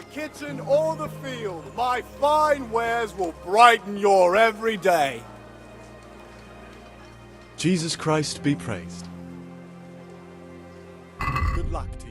the kitchen or the field, my fine wares will brighten your every day. Jesus Christ be praised. Good luck to you.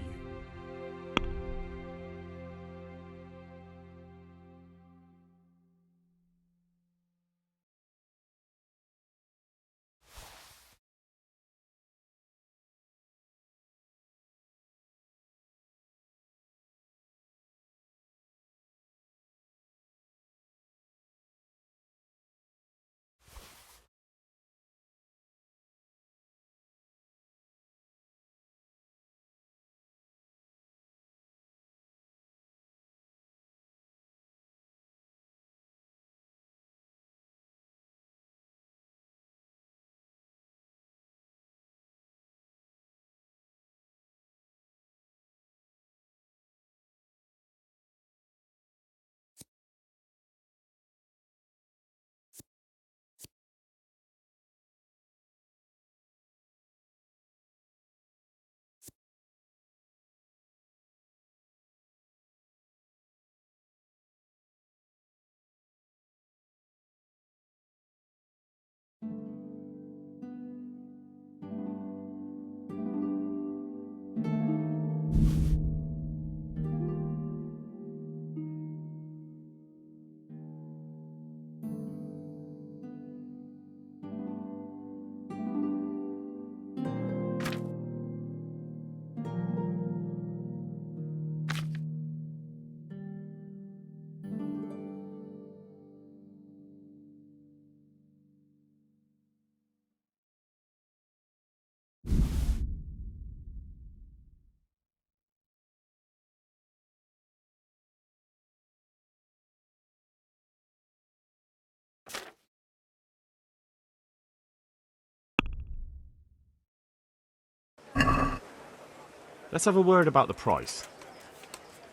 Let's have a word about the price.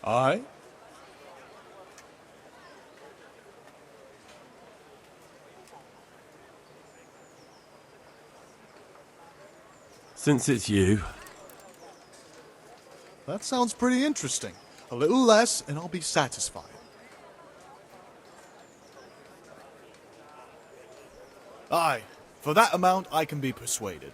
Aye? Since it's you. That sounds pretty interesting. A little less and I'll be satisfied. Aye, for that amount I can be persuaded.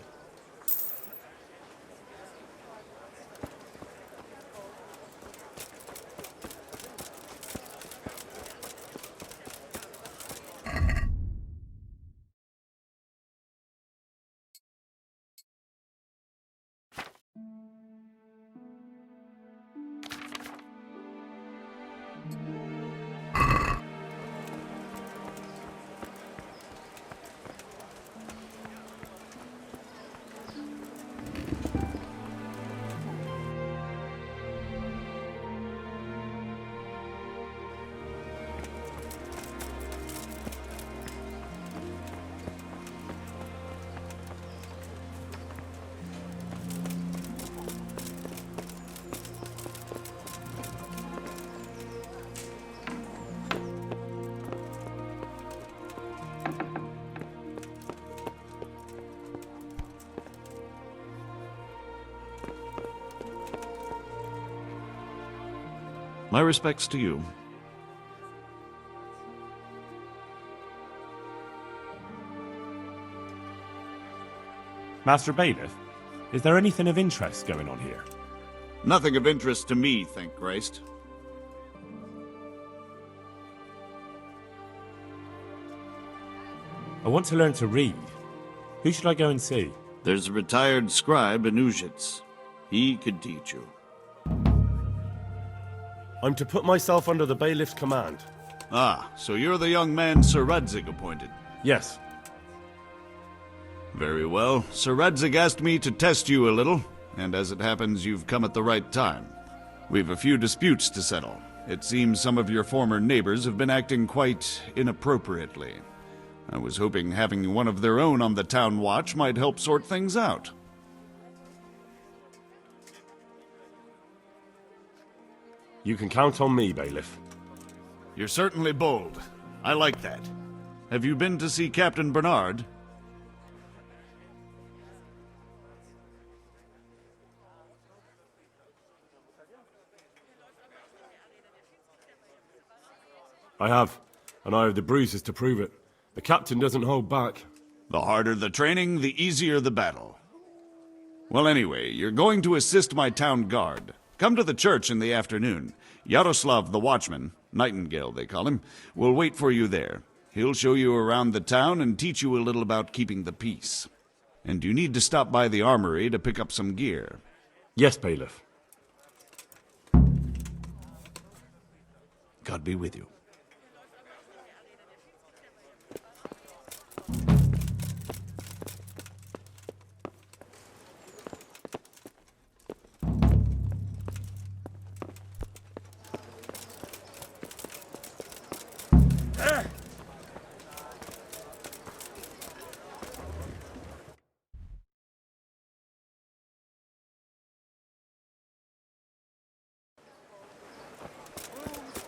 My respects to you. Master Bailiff, is there anything of interest going on here? Nothing of interest to me, thank Christ. I want to learn to read. Who should I go and see? There's a retired scribe in Ujits. He could teach you. I'm to put myself under the bailiff's command. Ah, so you're the young man Sir Radzig appointed. Yes. Very well. Sir Radzig asked me to test you a little, and as it happens, you've come at the right time. We've a few disputes to settle. It seems some of your former neighbors have been acting quite inappropriately. I was hoping having one of their own on the town watch might help sort things out. You can count on me, bailiff. You're certainly bold. I like that. Have you been to see Captain Bernard? I have, and I have the bruises to prove it. The captain doesn't hold back. The harder the training, the easier the battle. Well, anyway, you're going to assist my town guard. Come to the church in the afternoon. Yaroslav the watchman, Nightingale they call him, will wait for you there. He'll show you around the town and teach you a little about keeping the peace. And you need to stop by the armory to pick up some gear. Yes, bailiff. God be with you.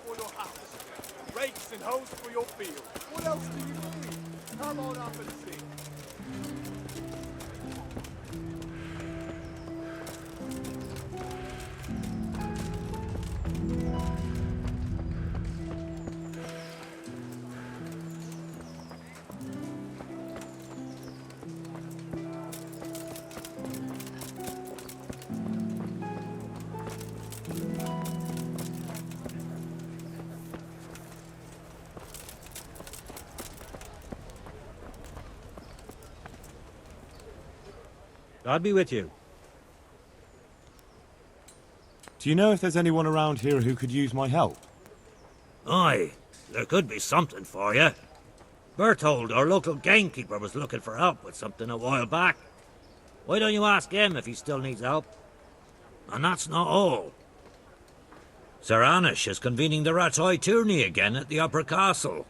For your house, rakes and hoes for your field. What else do you need? Come on up and see. God be with you. Do you know if there's anyone around here who could use my help? Aye, there could be something for you. Berthold, our local gamekeeper, was looking for help with something a while back. Why don't you ask him if he still needs help? And that's not all. Sir Anish is convening the Rattay tourney again at the Upper Castle.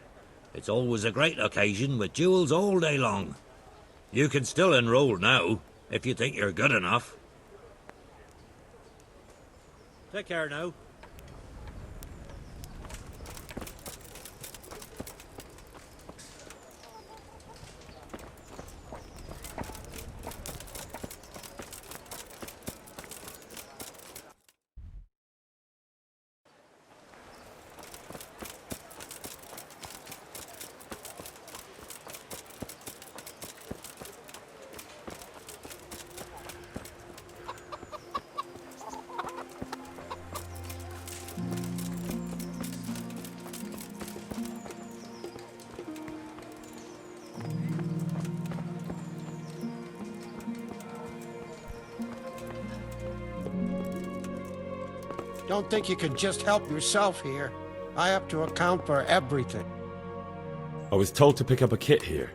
It's always a great occasion with duels all day long. You can still enroll now, if you think you're good enough. Take care now. Don't think you can just help yourself here. I have to account for everything. I was told to pick up a kit here.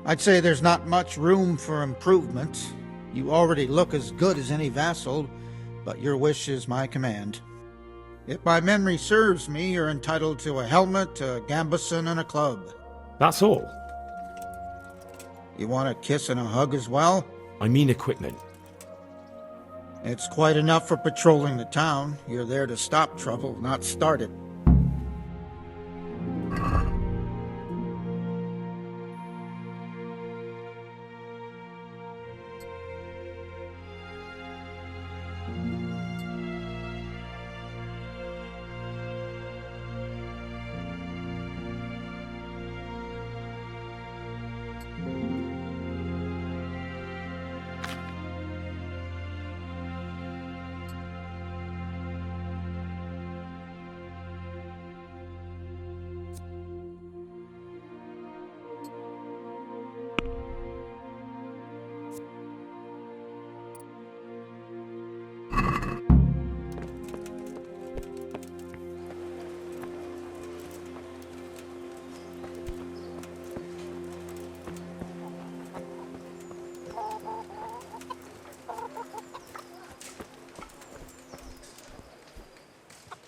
I'd say there's not much room for improvement. You already look as good as any vassal, but your wish is my command. If my memory serves me, you're entitled to a helmet, a gambeson, and a club. That's all. You want a kiss and a hug as well? I mean equipment. It's quite enough for patrolling the town. You're there to stop trouble, not start it.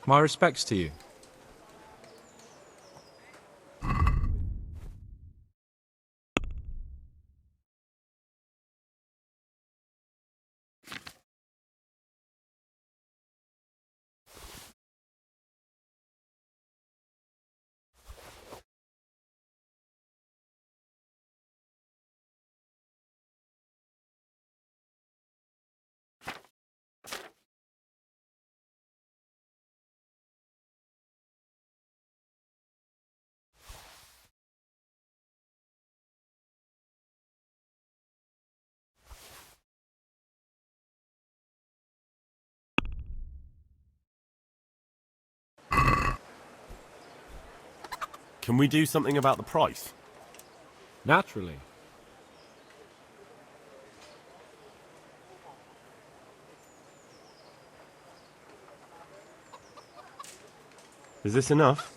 My respects to you. Can we do something about the price? Naturally. Is this enough?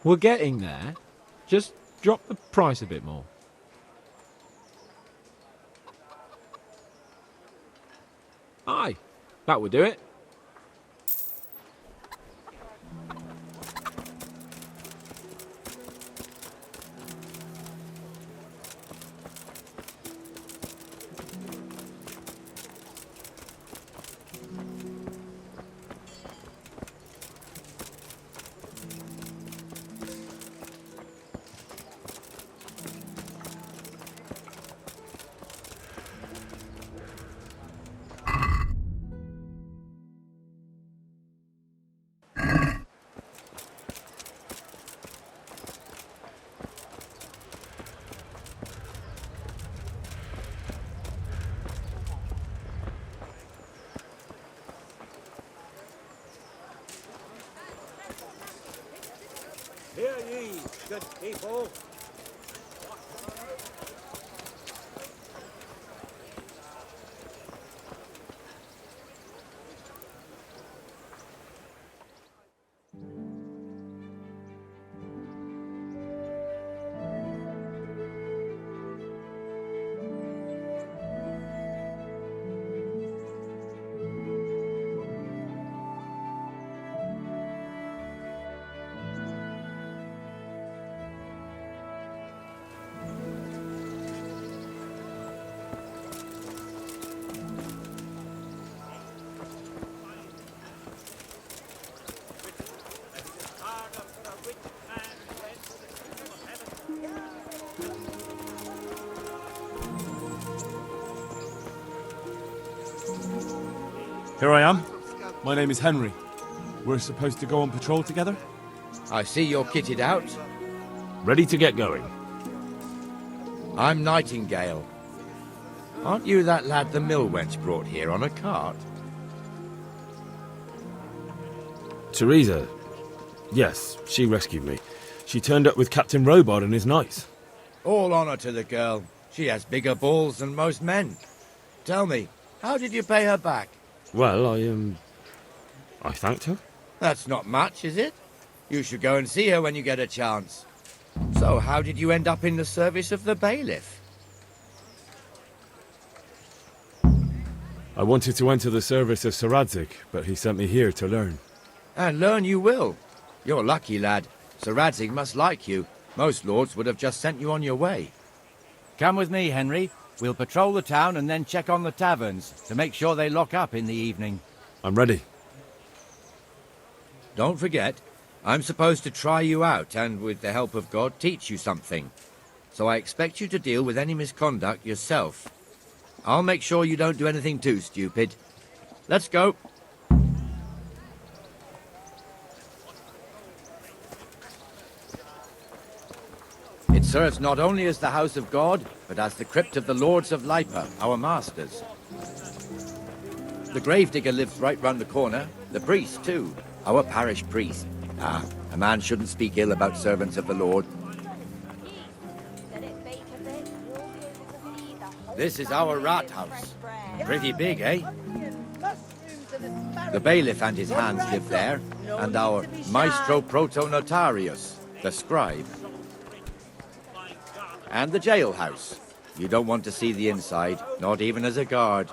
We're getting there. Just drop the price a bit more. Aye, that would do it. Hear ye, good people. Here I am. My name is Henry. We're supposed to go on patrol together? I see you're kitted out. Ready to get going. I'm Nightingale. Aren't you that lad the mill wench brought here on a cart? Teresa. Yes, she rescued me. She turned up with Captain Robard and his knights. All honor to the girl. She has bigger balls than most men. Tell me, how did you pay her back? Well, I thanked her. That's not much, is it? You should go and see her when you get a chance. So, how did you end up in the service of the bailiff? I wanted to enter the service of Sir Radzig, but he sent me here to learn. And learn you will. You're lucky, lad. Sir Radzig must like you. Most lords would have just sent you on your way. Come with me, Henry. We'll patrol the town and then check on the taverns to make sure they lock up in the evening. I'm ready. Don't forget, I'm supposed to try you out and, with the help of God, teach you something. So I expect you to deal with any misconduct yourself. I'll make sure you don't do anything too stupid. Let's go. It serves not only as the house of God, but as the crypt of the lords of Lipa, our masters. The gravedigger lives right round the corner. The priest, too. Our parish priest. Ah, a man shouldn't speak ill about servants of the Lord. This is our rat house. Pretty big, eh? The bailiff and his hands live there, and our maestro protonotarius, the scribe. And the jailhouse. You don't want to see the inside, not even as a guard.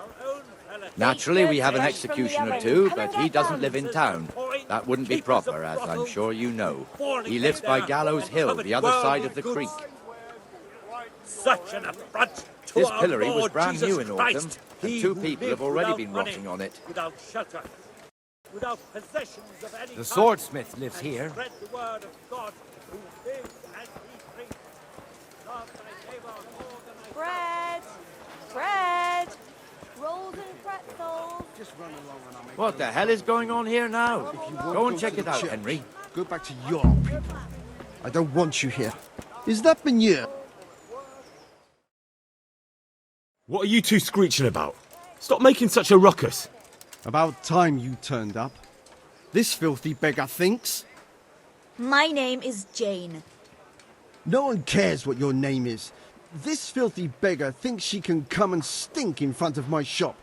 Naturally, we have an executioner too, but he doesn't live in town. That wouldn't be proper, as I'm sure you know. He lives by Gallows Hill, the other side of the creek. Such an affront to This our pillory was Lord brand Jesus new in autumn, Christ. and He 2 who people lived have already without been money, rotting on it. Without shelter, without possessions of any The kind, swordsmith lives and here. spread the word of God, who lives and he brings. Love thy neighbor more than thyself. Bread! Rolls and pretzels! What the hell is going on here now? Go and check it out, Henry. Go back to your people. I don't want you here. Is that Benir? What are you two screeching about? Stop making such a ruckus. About time you turned up. This filthy beggar thinks. My name is Jane. No one cares what your name is. This filthy beggar thinks she can come and stink in front of my shop.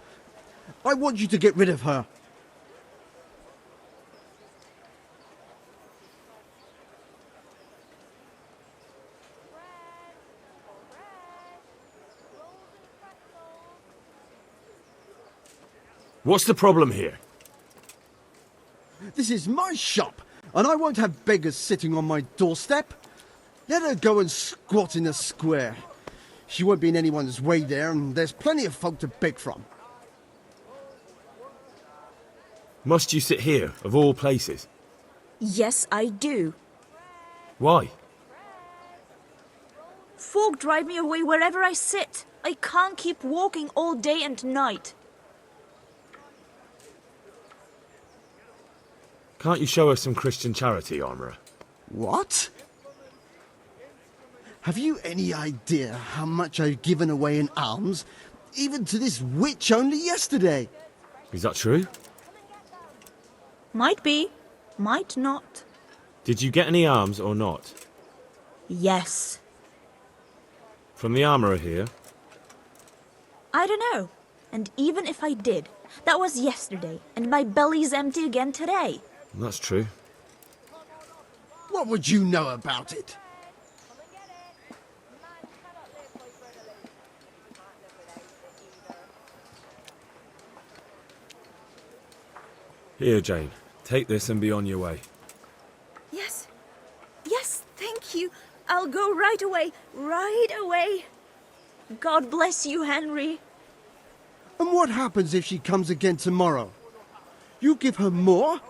I want you to get rid of her. What's the problem here? This is my shop, and I won't have beggars sitting on my doorstep. Let her go and squat in the square. She won't be in anyone's way there, and there's plenty of folk to beg from. Must you sit here, of all places? Yes, I do. Why? Folk drive me away wherever I sit. I can't keep walking all day and night. Can't you show us some Christian charity, Armourer? What? Have you any idea how much I've given away in alms, even to this witch only yesterday? Is that true? Might be, might not. Did you get any alms or not? Yes. From the Armourer here? I don't know. And even if I did, that was yesterday, and my belly's empty again today. That's true. What would you know about it? Here, Jane. Take this and be on your way. Yes. Yes, thank you. I'll go right away. Right away. God bless you, Henry. And what happens if she comes again tomorrow? You give her more?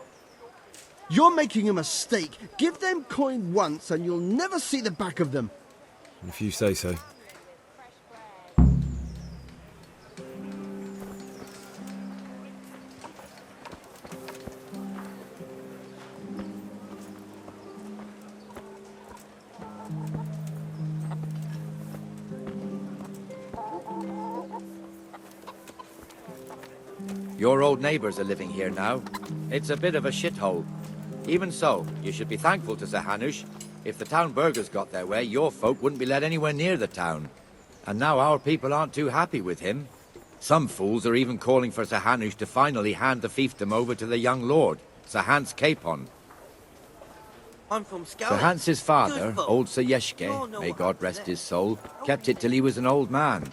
You're making a mistake. Give them coin once and you'll never see the back of them. If you say so. Your old neighbours are living here now. It's a bit of a shithole. Even so, you should be thankful to Sir Hanush. If the town burghers got their way, your folk wouldn't be let anywhere near the town. And now our people aren't too happy with him. Some fools are even calling for Sir Hanush to finally hand the fiefdom over to the young lord, Sir Hans Capon. I'm from Scout. Sir Hans's father, Good folk. old Sir Yeshke, may God rest his soul, kept it till he was an old man.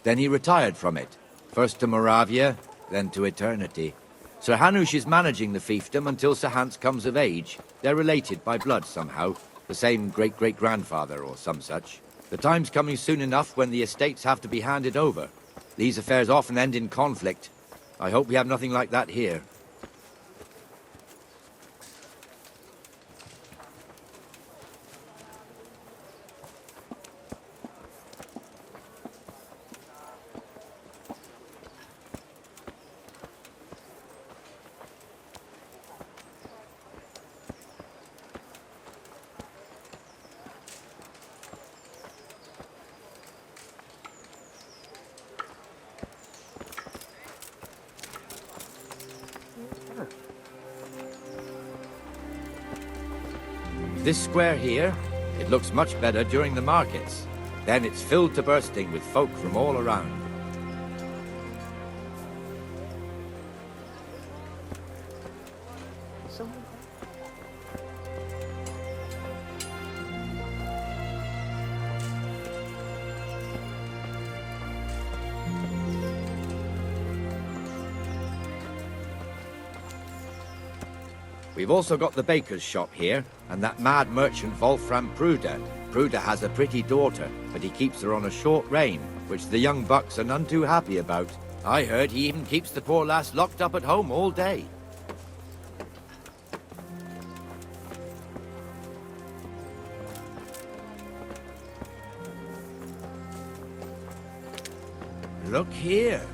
Then he retired from it, first to Moravia, then to eternity. Sir Hanush is managing the fiefdom until Sir Hans comes of age. They're related by blood somehow, the same great-great-grandfather or some such. The time's coming soon enough when the estates have to be handed over. These affairs often end in conflict. I hope we have nothing like that here. This square here, it looks much better during the markets. Then it's filled to bursting with folk from all around. We've also got the baker's shop here, and that mad merchant Wolfram Pruder. Pruder has a pretty daughter, but he keeps her on a short rein, which the young bucks are none too happy about. I heard he even keeps the poor lass locked up at home all day. Look here.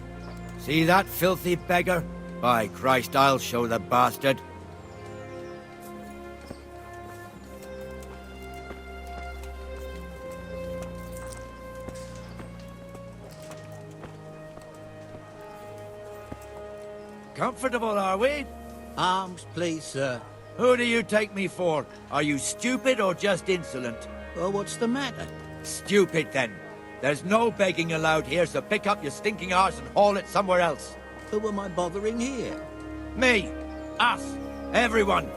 See that filthy beggar? By Christ, I'll show the bastard. Comfortable, are we? Alms, please, sir. Who do you take me for? Are you stupid or just insolent? Well, what's the matter? Stupid, then. There's no begging allowed here, so pick up your stinking arse and haul it somewhere else. Who am I bothering here? Me. Us. Everyone.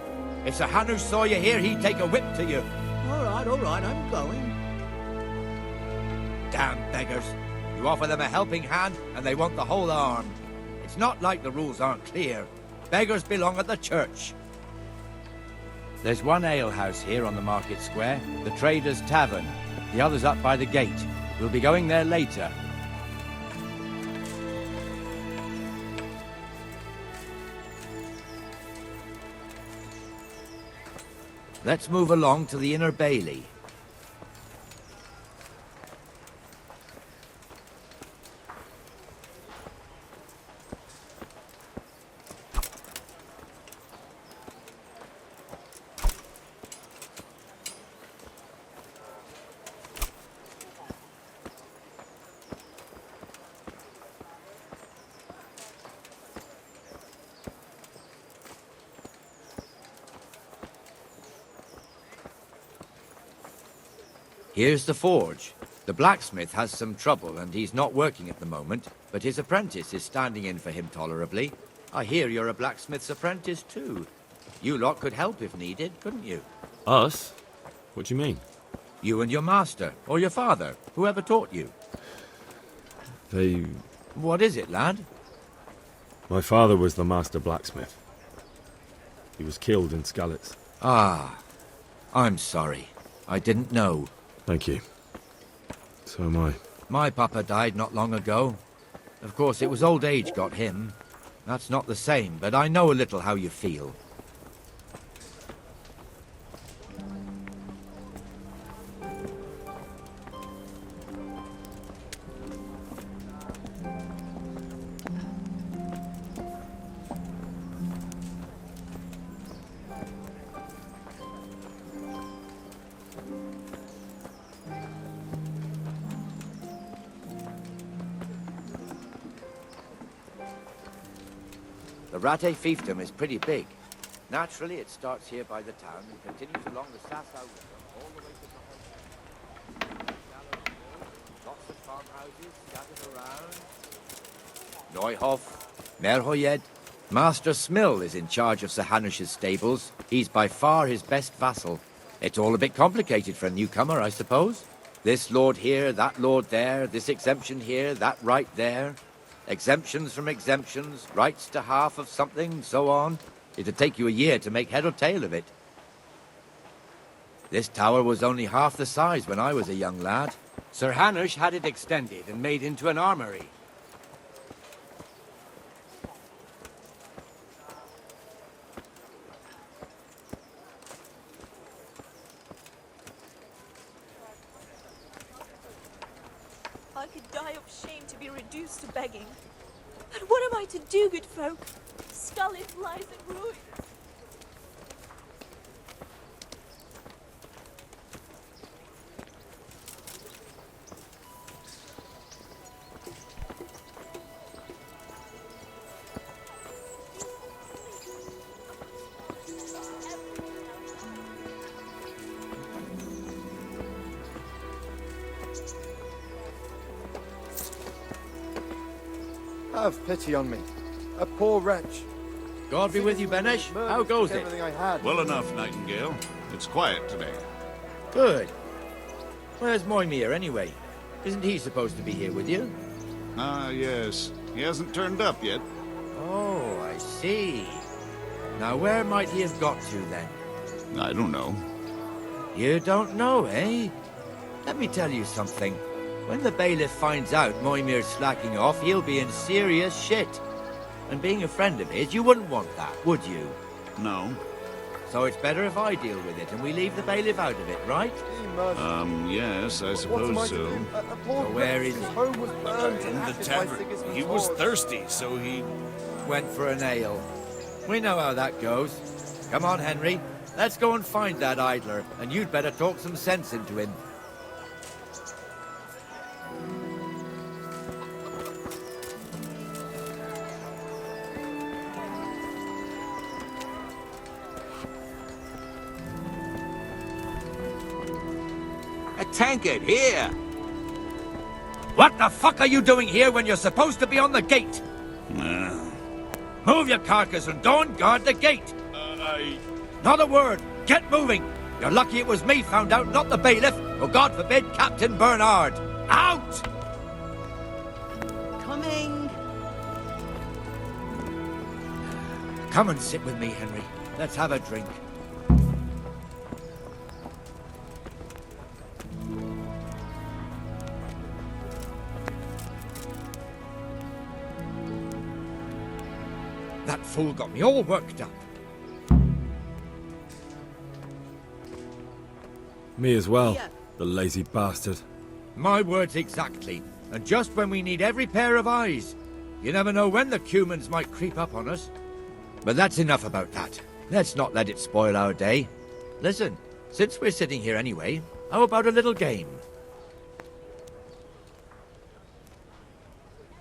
If Sir Hanush saw you here, he'd take a whip to you. All right, I'm going. Damn beggars. You offer them a helping hand, and they want the whole arm. It's not like the rules aren't clear. Beggars belong at the church. There's one alehouse here on the market square, the Trader's Tavern. The other's up by the gate. We'll be going there later. Let's move along to the Inner Bailey. Here's the forge. The blacksmith has some trouble and he's not working at the moment, but his apprentice is standing in for him tolerably. I hear you're a blacksmith's apprentice too. You lot could help if needed, couldn't you? Us? What do you mean? You and your master, or your father, whoever taught you. They... What is it, lad? My father was the master blacksmith. He was killed in Skalitz. Ah, I'm sorry. I didn't know. Thank you. So am I. My papa died not long ago. Of course, it was old age got him. That's not the same, but I know a little how you feel. The Rattay fiefdom is pretty big. Naturally, it starts here by the town and continues along the Sasau River all the way to the lots of farmhouses scattered around. Neuhof, Merhoyed. Master Smill is in charge of Sir Hanush's stables. He's by far his best vassal. It's all a bit complicated for a newcomer, I suppose. This lord here, that lord there, this exemption here, that right there. Exemptions from exemptions, rights to half of something, so on. It'd take you a year to make head or tail of it. This tower was only half the size when I was a young lad. Sir Hanush had it extended and made into an armory. I could die of shame to be reduced to begging. But what am I to do, good folk? Skalitz lies in ruins. Have pity on me, a poor wretch. God be with you, Benesh. How goes it? Everything I had. Well enough, Nightingale. It's quiet today. Good. Where's Moimir, anyway? Isn't he supposed to be here with you? Ah, yes. He hasn't turned up yet. Oh, I see. Now, where might he have got to, then? I don't know. You don't know, eh? Let me tell you something. When the bailiff finds out Moimir's slacking off, he'll be in serious shit. And being a friend of his, you wouldn't want that, would you? No. So it's better if I deal with it and we leave the bailiff out of it, right? Yes, I suppose so. So where is he? In the tavern. He was thirsty, so he... went for an ale. We know how that goes. Come on, Henry. Let's go and find that idler, and you'd better talk some sense into him. tankard, here! What the fuck are you doing here when you're supposed to be on the gate? Move your carcass and go and guard the gate! Not a word! Get moving! You're lucky it was me found out, not the bailiff, or God forbid, Captain Bernard! Out! Coming! Come and sit with me, Henry. Let's have a drink. That fool got me all worked up. Me as well, the lazy bastard. My words exactly. And just when we need every pair of eyes. You never know when the Cumans might creep up on us. But that's enough about that. Let's not let it spoil our day. Listen, since we're sitting here anyway, how about a little game?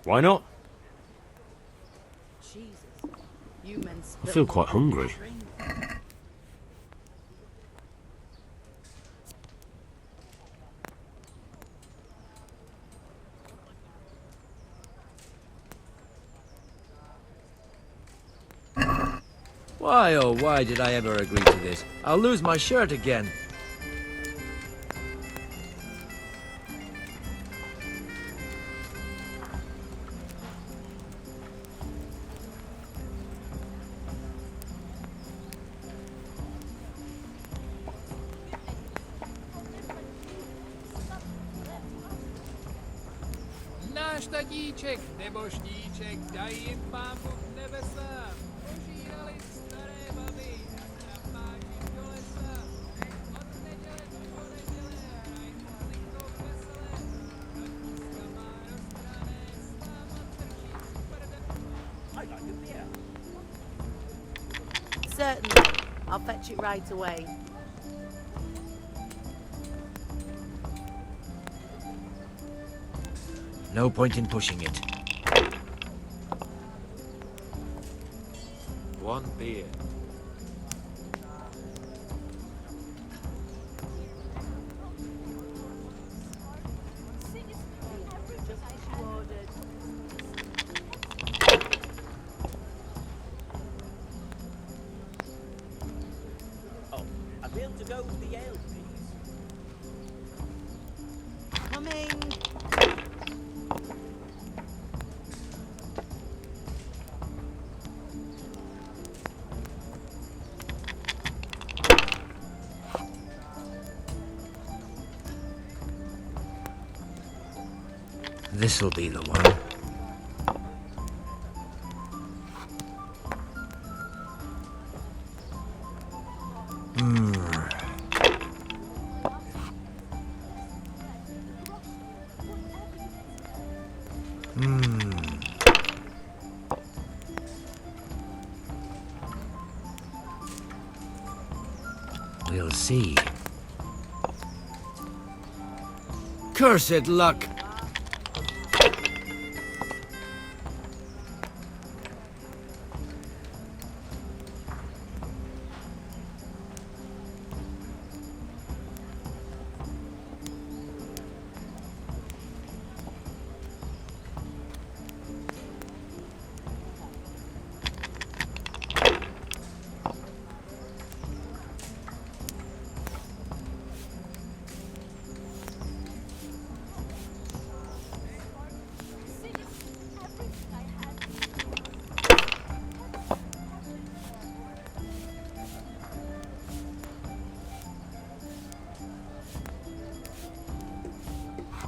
Why not? Jesus, you men I feel quite hungry. Why, oh, why did I ever agree to this? I'll lose my shirt again. Náš tatíček nebo štíček, daj jim pámu v nebesa. Požírali staré baby a trapáči do lesa. Od neděle do neděle hraj muzikou veselé. Tatíčka má roztrané, s náma trčí super I like a beer. Certainly. I'll fetch it right away. No point in pushing it. One beer. Oh, I'll be able to go with the ale, please. Coming! This'll be the one. We'll see. Cursed luck!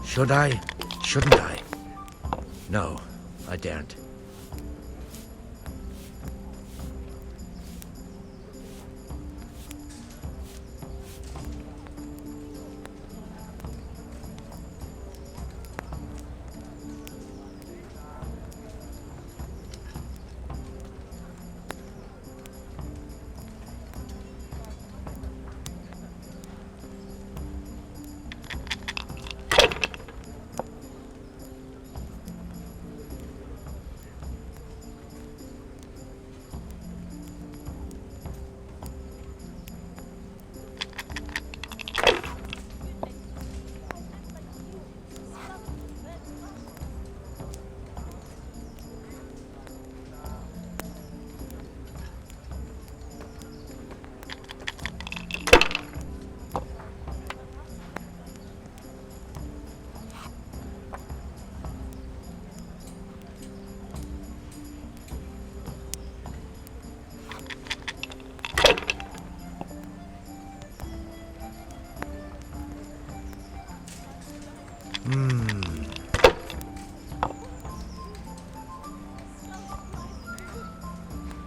Should I? Shouldn't I? No, I daren't.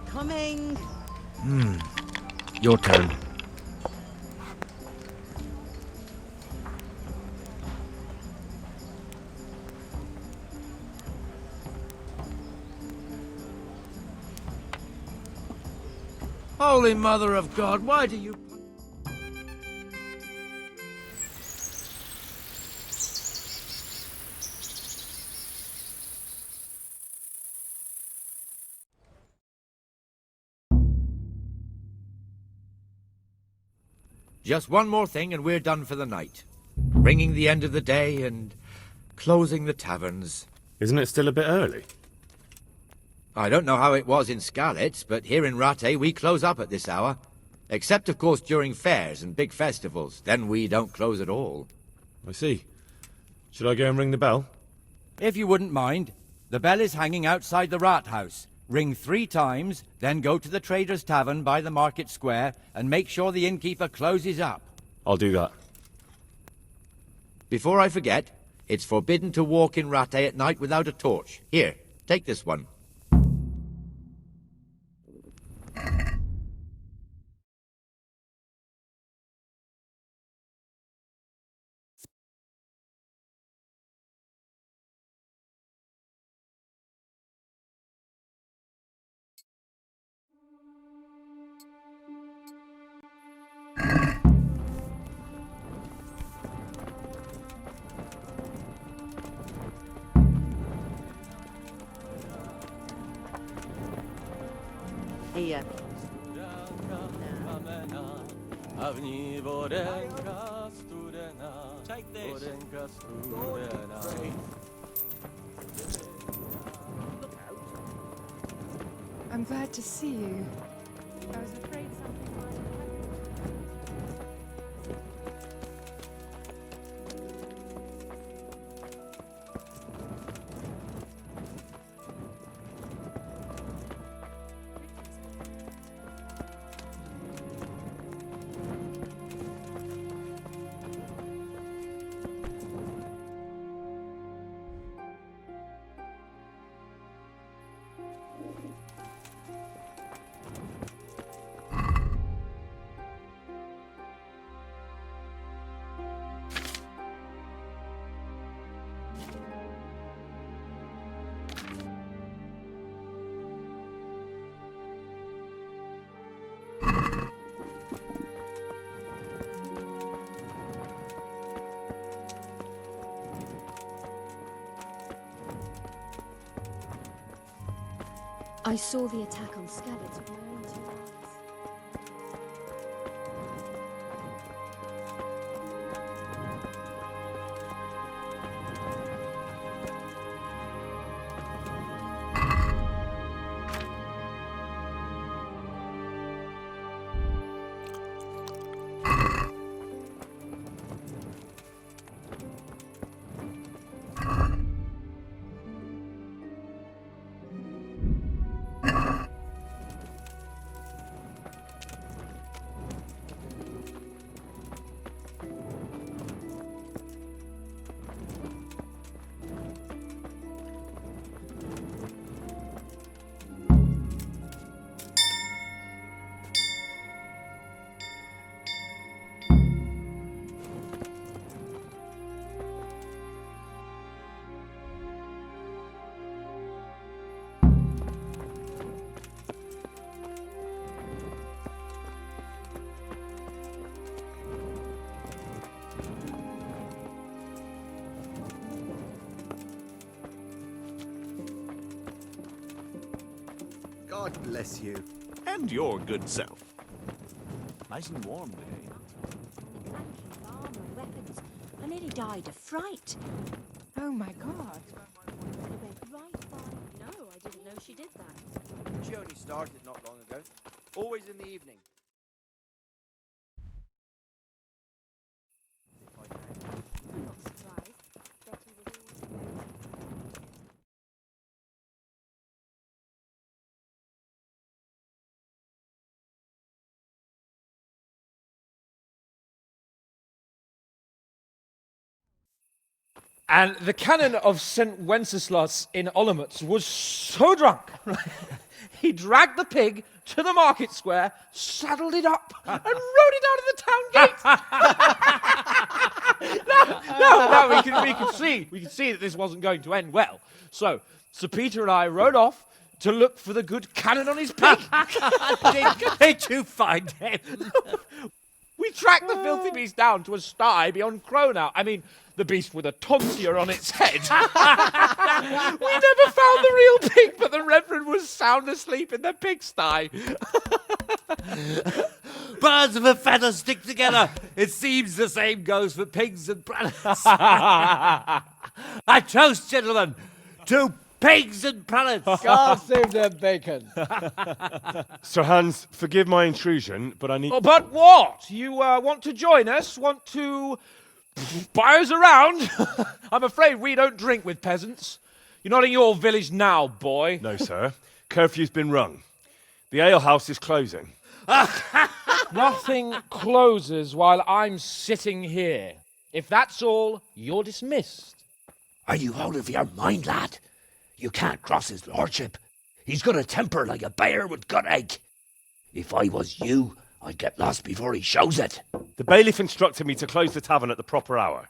Coming. Your turn. Holy Mother of God, why do you... Just one more thing and we're done for the night. Ringing the end of the day and closing the taverns. Isn't it still a bit early? I don't know how it was in Scarlet, but here in Rattay we close up at this hour. Except, of course, during fairs and big festivals. Then we don't close at all. I see. Should I go and ring the bell? If you wouldn't mind, the bell is hanging outside the rat house. Ring 3 times, then go to the Trader's Tavern by the market square and make sure the innkeeper closes up. I'll do that. Before I forget, it's forbidden to walk in Rattay at night without a torch. Here, take this one. Here. Take this. I'm glad to see you. I was afraid something might have happened. I saw the attack on Scabbard's with my own 2 eyes. God bless you. And your good self. Nice and warm today. Armor, weapons. I nearly died of fright. Oh my god. I went right by. No, I didn't know she did that. She only started not long ago. Always in the evening. I'm not surprised. Betty was always... And the canon of St. Wenceslas in Olomouc was so drunk, he dragged the pig to the market square, saddled it up, and rode it out of the town gate. No, we could see that this wasn't going to end well. So Sir Peter and I rode off to look for the good canon on his pig. Did you find him? We tracked the filthy beast down to a sty beyond Cronau. I mean, the beast with a tonsure on its head. We never found the real pig, but the Reverend was sound asleep in the pigsty. Birds of a feather stick together. It seems the same goes for pigs and prelates. I toast, gentlemen, to pigs and prelates. God save the bacon. Sir Hans, forgive my intrusion, but I need... Oh, but what? You want to join us? Want to buy us around? I'm afraid we don't drink with peasants. You're not in your village now, boy. No, sir. Curfew's been rung. The alehouse is closing. Nothing closes while I'm sitting here. If that's all, you're dismissed. Are you out of your mind, lad? You can't cross his lordship. He's got a temper like a bear with gut ache. If I was you, I'd get lost before he shows it. The bailiff instructed me to close the tavern at the proper hour.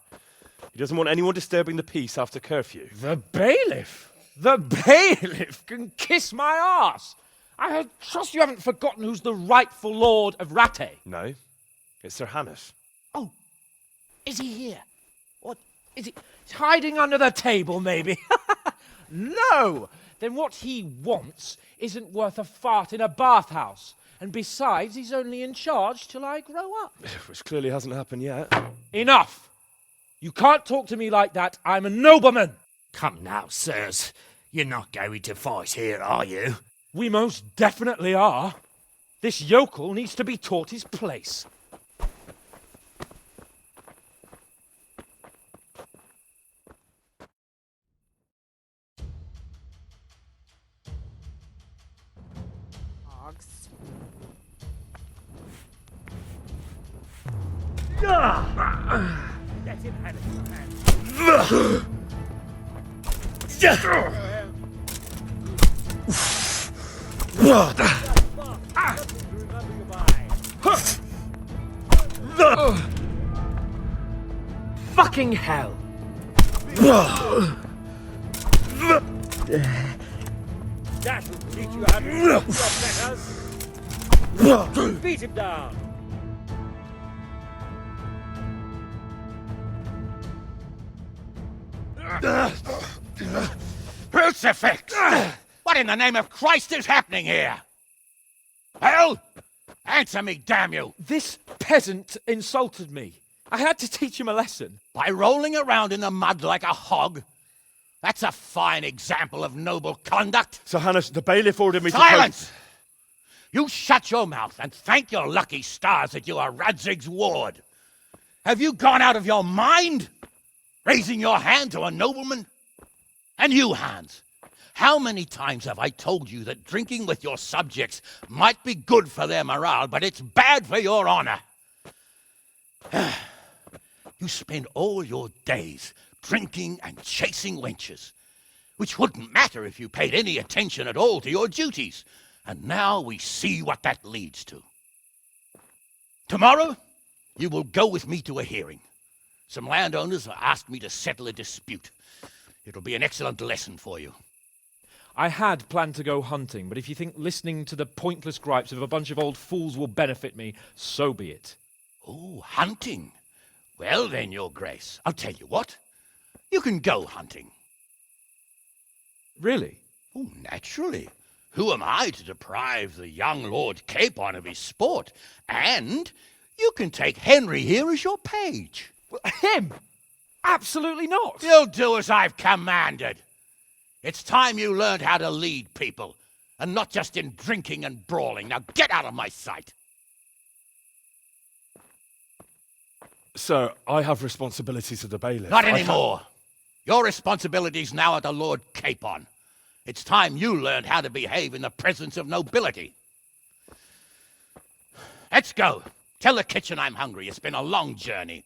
He doesn't want anyone disturbing the peace after curfew. The bailiff? The bailiff can kiss my arse. I trust you haven't forgotten who's the rightful lord of Rattay. No, it's Sir Hannes. Oh, is he here? What, is he hiding under the table, maybe? No! Then what he wants isn't worth a fart in a bathhouse. And besides, he's only in charge till I grow up. Which clearly hasn't happened yet. Enough! You can't talk to me like that. I'm a nobleman. Come now, sirs. You're not going to fight here, are you? We most definitely are. This yokel needs to be taught his place. Let him have it. Fucking hell! That will teach you how to do your betters. Beat him down. Crucifix! What in the name of Christ is happening here? Hell? Answer me, damn you! This peasant insulted me. I had to teach him a lesson. By rolling around in the mud like a hog? That's a fine example of noble conduct. Sir Hannes, the bailiff ordered me Silence! You shut your mouth and thank your lucky stars that you are Radzig's ward. Have you gone out of your mind? Raising your hand to a nobleman? And you, Hans, how many times have I told you that drinking with your subjects might be good for their morale, but it's bad for your honor? You spend all your days drinking and chasing wenches, which wouldn't matter if you paid any attention at all to your duties. And now we see what that leads to. Tomorrow, you will go with me to a hearing. Some landowners have asked me to settle a dispute. It'll be an excellent lesson for you. I had planned to go hunting, but if you think listening to the pointless gripes of a bunch of old fools will benefit me, so be it. Oh, hunting. Well then, Your Grace, I'll tell you what. You can go hunting. Really? Oh, naturally. Who am I to deprive the young Lord Capon of his sport? And you can take Henry here as your page. Him? Absolutely not. You'll do as I've commanded. It's time you learned how to lead people, and not just in drinking and brawling. Now get out of my sight. Sir, I have responsibilities to the bailiff. Not anymore. Your responsibilities now are to Lord Capon. It's time you learned how to behave in the presence of nobility. Let's go. Tell the kitchen I'm hungry. It's been a long journey.